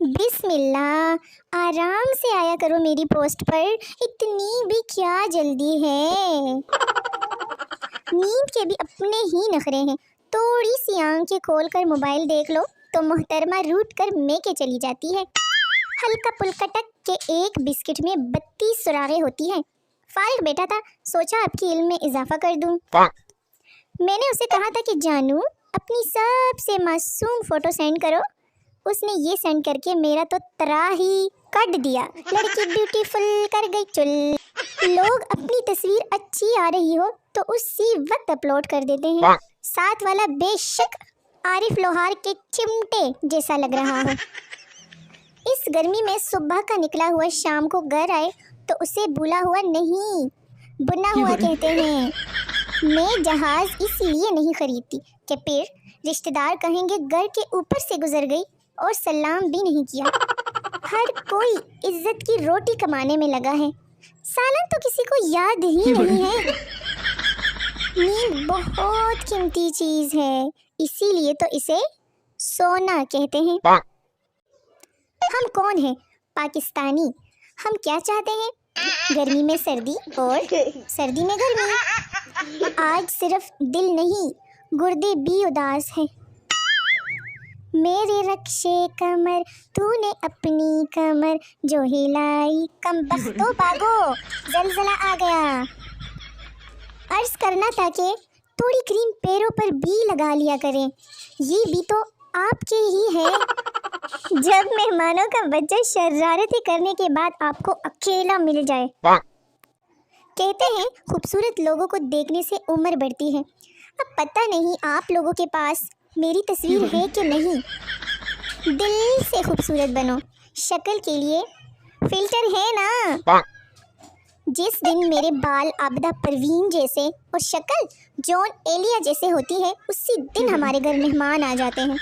بسم اللہ، آرام سے آیا کرو میری پوسٹ پر، اتنی بھی کیا جلدی ہے؟ نیند کے بھی اپنے ہی نخرے ہیں، تھوڑی سی آنکھیں کھول کر موبائل دیکھ لو تو محترمہ روٹ کر میکے چلی جاتی ہے۔ ہلکا پلکا ٹک کے ایک بسکٹ میں 32 سراغیں ہوتی ہیں۔ فارغ بیٹا تھا، سوچا آپ کی علم میں اضافہ کر دوں۔ میں نے اسے کہا تھا کہ جانو اپنی سب سے معصوم فوٹو سینڈ کرو، اس نے یہ سینڈ کر کے میرا تو ترا ہی کٹ دیا۔ لڑکی بیوٹیفل کر گئی چل۔ لوگ اپنی تصویر اچھی آ رہی ہو تو اسی وقت اپلوڈ کر دیتے ہیں، ساتھ والا بے شک عارف لوہار کے چمٹے جیسا لگ رہا ہو۔ اس گرمی میں صبح کا نکلا ہوا شام کو گھر آئے تو اسے بھولا ہوا نہیں، بنا ہوا کہتے ہیں۔ میں جہاز اس لیے نہیں خریدتی کہ پھر رشتہ دار کہیں گے گھر کے اوپر سے گزر گئی اور سلام بھی نہیں کیا۔ ہر کوئی عزت کی روٹی کمانے میں لگا ہے، سالن تو کسی کو یاد ہی نہیں ہے۔ نیند بہت قیمتی چیز ہے، اسی لیے تو اسے سونا کہتے ہیں۔ ہم کون ہیں؟ پاکستانی۔ ہم کیا چاہتے ہیں؟ گرمی میں سردی اور سردی میں گرمی۔ آج صرف دل نہیں، گردے بھی اداس ہیں۔ میرے رکشے کمر تو نے اپنی کمر جو ہلائی، کم بختو بھاگو زلزلہ آ گیا۔ عرض کرنا تھا کہ تھوڑی کریم پیروں پر بھی لگا لیا کریں، یہ بھی تو آپ کے ہی ہے۔ جب مہمانوں کا بچہ شرارتیں کرنے کے بعد آپ کو اکیلا مل جائے۔ کہتے ہیں خوبصورت لوگوں کو دیکھنے سے عمر بڑھتی ہے۔ اب پتہ نہیں آپ لوگوں کے پاس میری تصویر ہے کہ نہیں۔ دل سے خوبصورت بنو، شکل کے لیے فلٹر ہے نا۔ جس دن میرے بال عابدہ پروین جیسے اور شکل جون ایلیا جیسے ہوتی ہے، اسی دن ہمارے گھر مہمان آ جاتے ہیں۔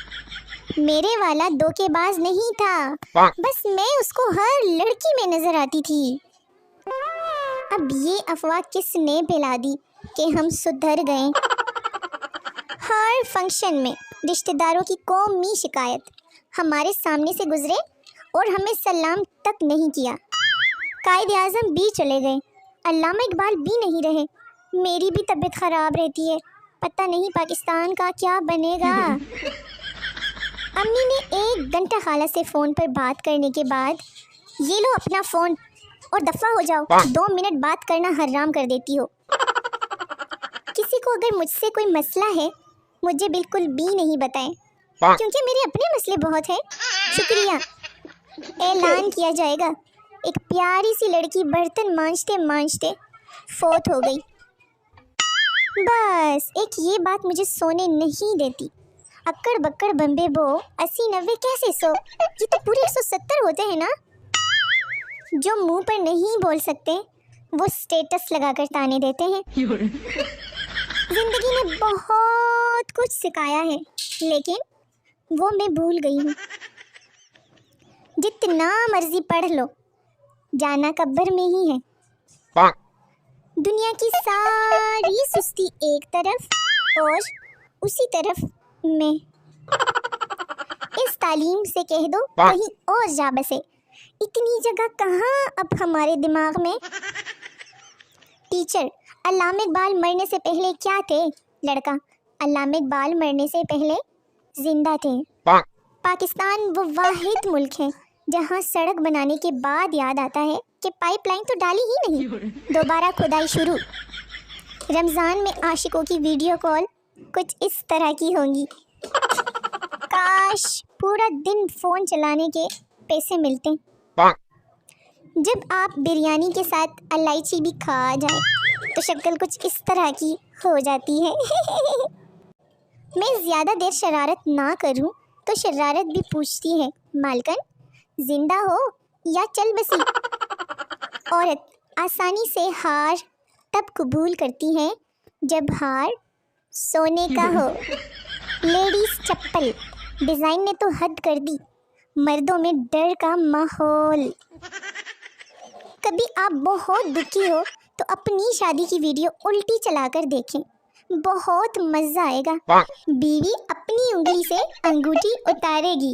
میرے والا دھوکے باز نہیں تھا، بس میں اس کو ہر لڑکی میں نظر آتی تھی۔ اب یہ افواہ کس نے پھیلا دی کہ ہم سدھر گئے؟ ہر فنکشن میں رشتہ داروں کی قومی شکایت، ہمارے سامنے سے گزرے اور ہمیں سلام تک نہیں کیا۔ قائد اعظم بھی چلے گئے، علامہ اقبال بھی نہیں رہے، میری بھی طبیعت خراب رہتی ہے، پتہ نہیں پاکستان کا کیا بنے گا۔ امی نے 1 گھنٹہ خالہ سے فون پر بات کرنے کے بعد، یہ لو اپنا فون اور دفع ہو جاؤ، 2 منٹ بات کرنا حرام کر دیتی ہو۔ کسی کو اگر مجھ سے کوئی مسئلہ ہے، مجھے بالکل بھی نہیں بتائیں، کیونکہ میرے اپنے مسئلے بہت ہیں۔ شکریہ۔ اعلان کیا جائے گا، ایک پیاری سی لڑکی برتن مانجتے مانجتے فوت ہو گئی۔ بس ایک یہ بات مجھے سونے نہیں دیتی، اکڑ بکڑ بمبے بو 80-90 کیسے سو؟ یہ تو پورے 170 ہوتے ہیں نا۔ جو منہ پر نہیں بول سکتے وہ سٹیٹس لگا کر تانے دیتے ہیں۔ زندگی نے بہت کچھ سکھایا ہے، لیکن وہ میں بھول گئی ہوں۔ جتنا مرضی پڑھ لو، جانا قبر میں ہی ہے۔ دنیا کی ساری سستی ایک طرف اور اسی طرف میں۔ اس تعلیم سے کہہ دو کہیں اور جا بسے، اتنی جگہ کہاں اب ہمارے دماغ میں۔ ٹیچر، علامہ اقبال مرنے سے پہلے کیا تھے؟ لڑکا، علامہ اقبال مرنے سے پہلے زندہ تھے۔ پاکستان وہ واحد ملک ہے جہاں سڑک بنانے کے بعد یاد آتا ہے کہ پائپ لائن تو ڈالی ہی نہیں، دوبارہ کھدائی شروع۔ رمضان میں عاشقوں کی ویڈیو کال کچھ اس طرح کی ہوں گی، کاش پورا دن فون چلانے کے پیسے ملتے۔ جب آپ بریانی کے ساتھ الائچی بھی کھا جائیں تو شکل کچھ اس طرح کی ہو جاتی ہے۔ میں زیادہ دیر شرارت نہ کروں تو شرارت بھی پوچھتی ہے، مالکن زندہ ہو یا چل بسی؟ عورت آسانی سے ہار تب قبول کرتی ہے جب ہار سونے کا ہو۔ لیڈیز چپل ڈیزائن نے تو حد کر دی، مردوں میں ڈر کا ماحول۔ کبھی آپ بہت دکھی ہو تو اپنی شادی کی ویڈیو الٹی چلا کر دیکھیں، بہت مزہ آئے گا۔ بیوی اپنی انگلی سے انگوٹھی اتارے گی،